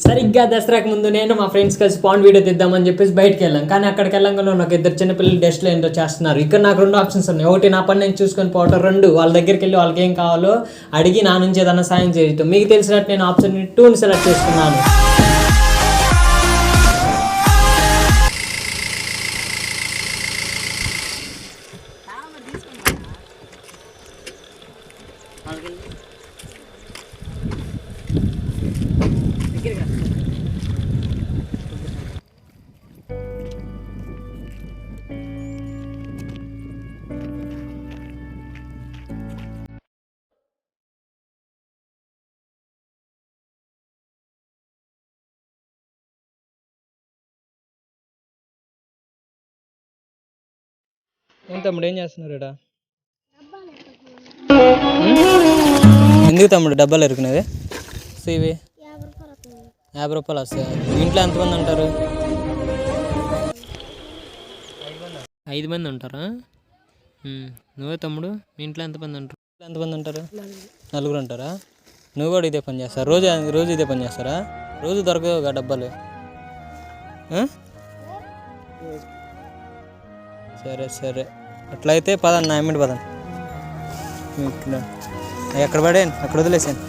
సరిగ్గా దసరాకి ముందు నేను మా ఫ్రెండ్స్ కలిసి పాండ్ వీడియో తీద్దామని చెప్పేసి బయటకు వెళ్ళాం. కానీ అక్కడికి వెళ్ళంగానే నాకు ఇద్దరు చిన్నపిల్లలు డస్ట్లో ఏంటో చేస్తున్నారు. ఇక్కడ నాకు రెండు ఆప్షన్స్ ఉన్నాయి. ఒకటి నా పని నేను చూసుకొని పోవటం, రెండు వాళ్ళ దగ్గరికి వెళ్ళి వాళ్ళకి ఏం కావాలో అడిగి నా నుంచి ఏదైనా సాయం చేయటం. మీకు తెలిసినట్టు నేను ఆప్షన్ 2ని సెలెక్ట్ చేసుకున్నాను. ఏం తమ్ముడు ఏం చేస్తున్నారు ఇక్కడ? ఎందుకు తమ్ముడు డబ్బాలు ఎరుకునేది? ఇవి 50 రూపాయలు వస్తాయి. ఇంట్లో ఎంతమంది ఉంటారు? 5 మంది ఉంటారా? నువ్వే తమ్ముడు, మీ ఇంట్లో ఎంతమంది ఉంటారు? 4 ఉంటారా? నువ్వు కూడా ఇదే పని చేస్తారా? రోజు ఇదే పని చేస్తారా? రోజు దొరకవుగా డబ్బాలు? సరే అట్లయితే పదండి, నా ఎమ్మిడి పదండి. ఎక్కడ పడాను అక్కడ వదిలేసాను.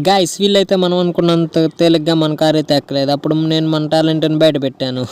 గైస్, వీళ్ళైతే మనం అనుకున్నంత తేలిగ్గా మన కారు అయితే ఎక్కలేదు. అప్పుడు నేను మన టాలెంట్ని బయట పెట్టాను.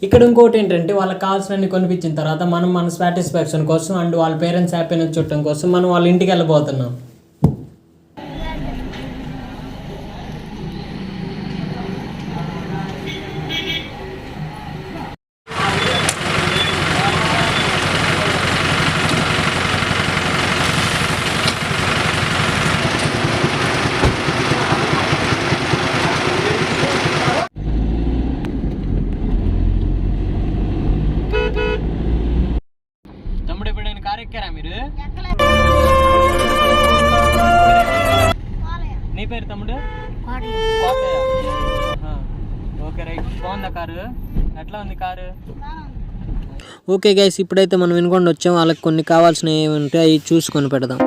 ఇక్కడ ఇంకోటి ఏంటంటే, వాళ్ళకి కావాల్సినవి కొనిపించిన తర్వాత మనం మన సాటిస్ఫాక్షన్ కోసం అండ్ వాళ్ళ పేరెంట్స్ హ్యాపీనెస్ చూడటం కోసం మనం వాళ్ళ ఇంటికి వెళ్ళిపోతున్నాం. ఎక్కారా మీరు? నీ పేరు తమ్ముడు? Okay right. బాగుందా కారు? ఎట్లా ఉంది కారు? ఓకే గైస్, ఇప్పుడైతే మనం వినుకొని వచ్చాం. వాళ్ళకి కొన్ని కావాల్సినవి ఏమంటే అవి చూసుకొని పెడదాం.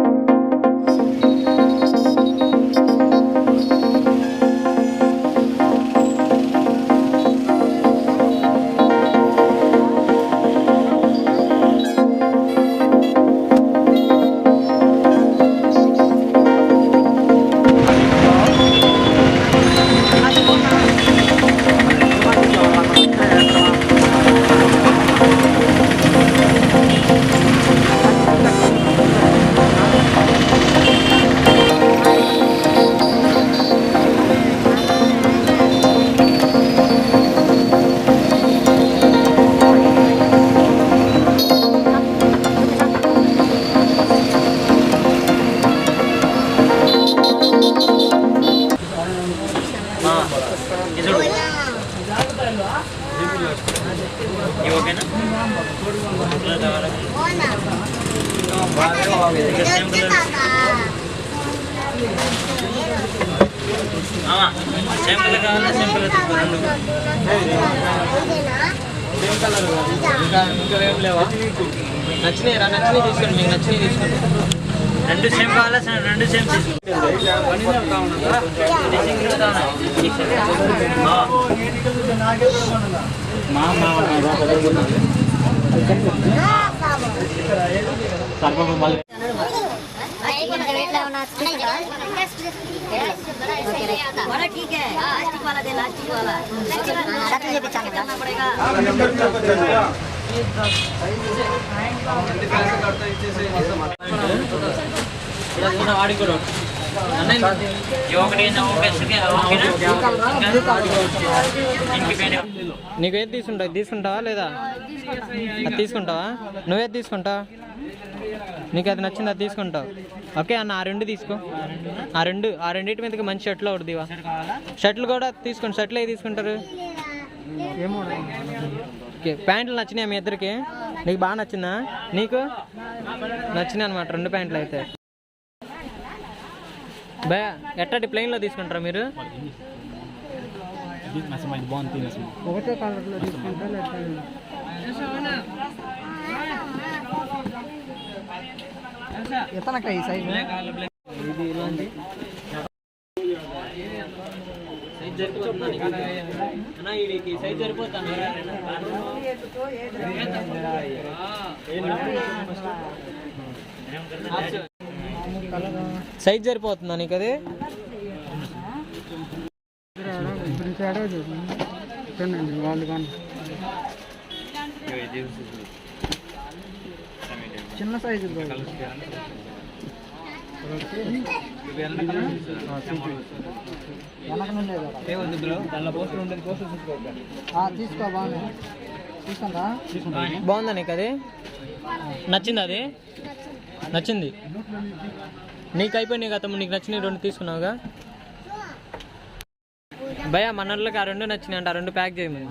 ఇంకేం లేవా? నచ్చినాయి తీసుకోండి, మీకు నచ్చినవి తీసుకోండి. 2 సేమ్ కావాలా? 2 సేమ్ తీసుకోండి. ठीक है, लास्टिक वाला दे, लास्टिक वाला నీకేది తీసుకుంటావు? తీసుకుంటావా లేదా? అది తీసుకుంటావా? నువ్వేది తీసుకుంటావు? నీకు అది నచ్చింది అది తీసుకుంటావు. ఓకే అన్న, ఆ రెండు తీసుకో. ఆ రెండింటి మీదకి మంచి షర్ట్లు ఒకటివా? షర్ట్లు కూడా తీసుకోండి. షర్ట్లు ఏవి తీసుకుంటారు? ఓకే, ప్యాంట్లు నచ్చినాయా మీ ఇద్దరికి? నీకు బాగా నచ్చిందా? నీకు నచ్చినాయి అనమాట రెండు ప్యాంట్లు అయితే. బా ఎట్టటి ప్లెయిన్లో తీసుకుంటారా మీరు? ఒకటే కలర్లో తీసుకుంటారా? ఎత్తనక్క ఈ సైజు ఇది ఇలాంటి సైజ్ సరిపోతాను. సైజ్ సరిపోతుందా నీకు అది? చిన్న సైజు తీసుకో. బాగుందా నీకు అది? నచ్చింది? అది నచ్చింది నీకు? అయిపోయినాయి కదా, నీకు నచ్చినవి రెండు తీసుకున్నావుగా. భయ్యా మనోళ్ళకి ఆ రెండు నచ్చినాయి అంటే ఆ రెండు ప్యాక్ చేయమని.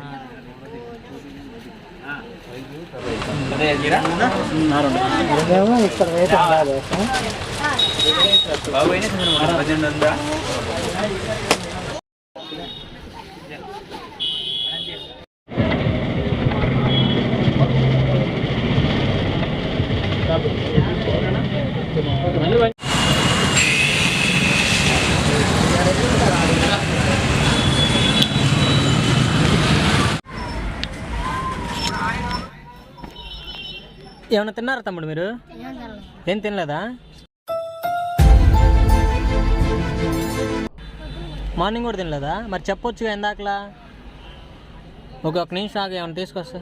ఏమన్నా తిన్నారా తమ్ముడు మీరు? ఏం తినలేదా? మార్నింగ్ కూడా తినలేదా? మరి చెప్పొచ్చుగా ఇందాకలా. ఒక నిమిషం ఆగి ఏమన్నా తీసుకొస్తా.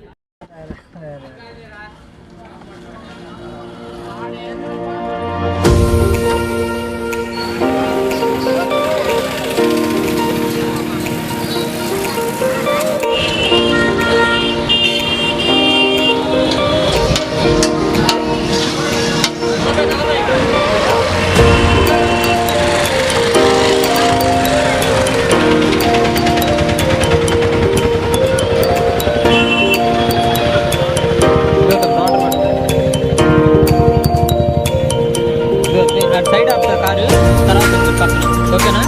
సైడ్ ఆపుతా కారు, తర్వాత పక్కన. ఓకేనా?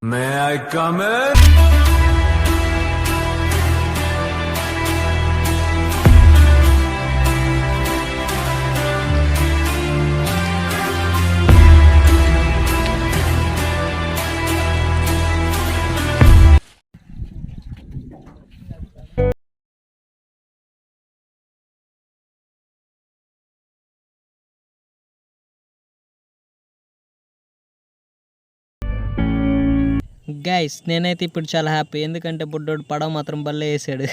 May I come in? Guys నేనైతే ఇప్పుడు చాలా హ్యాపీ, ఎందుకంటే బుడ్డోడు పడవ మాత్రం బల్లే వేసాడు.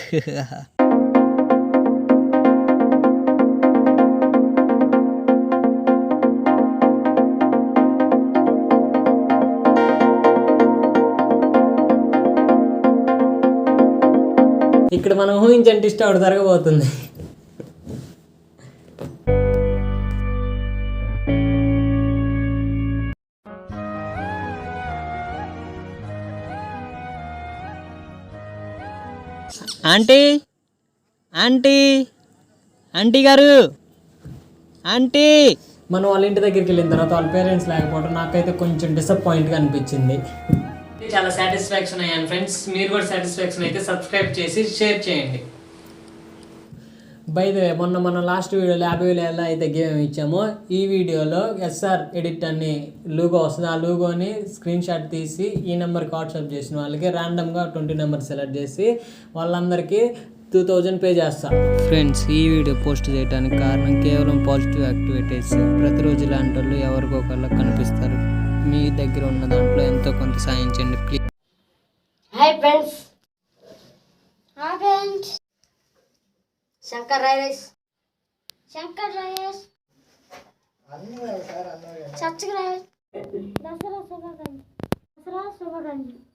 ఇక్కడ మనం ఊహించండి ఇష్టం ఒకటి జరగబోతుంది. ఆంటీ ఆంటీ ఆంటీ గారు, ఆంటీ. మనం వాళ్ళ ఇంటి దగ్గరికి వెళ్ళిన తర్వాత వాళ్ళ పేరెంట్స్ లేకపోవడం నాకైతే కొంచెం డిసప్పాయింట్గా అనిపించింది. చాలా సాటిస్ఫాక్షన్ అయ్యాను ఫ్రెండ్స్. మీరు కూడా సాటిస్ఫాక్షన్ అయితే సబ్స్క్రైబ్ చేసి షేర్ చేయండి. బై ద వే, మొన్న లాస్ట్ వీడియోలో 50,000 ఎలా అయితే గేమ్ ఇచ్చామో, ఈ వీడియోలో ఎస్ఆర్ ఎడిట్ అని లూగో వస్తుంది. ఆ లూగోని స్క్రీన్ షాట్ తీసి ఈ నెంబర్కి వాట్సాప్ చేసిన వాళ్ళకి ర్యాండమ్గా 20 నెంబర్ సెలెక్ట్ చేసి వాళ్ళందరికీ 2000 పే చేస్తా. ఫ్రెండ్స్, ఈ వీడియో పోస్ట్ చేయడానికి కారణం కేవలం పాజిటివ్ యాక్టివిటీస్. ప్రతిరోజు ఇలాంటి వాళ్ళు ఎవరికో ఒకళ్ళకి కనిపిస్తారు. మీ దగ్గర ఉన్న దాంట్లో ఎంతో కొంత సాయం చేయండి please. Hi friends. Shankar rice subscribe. Dasara శుభాకాంక్షలు.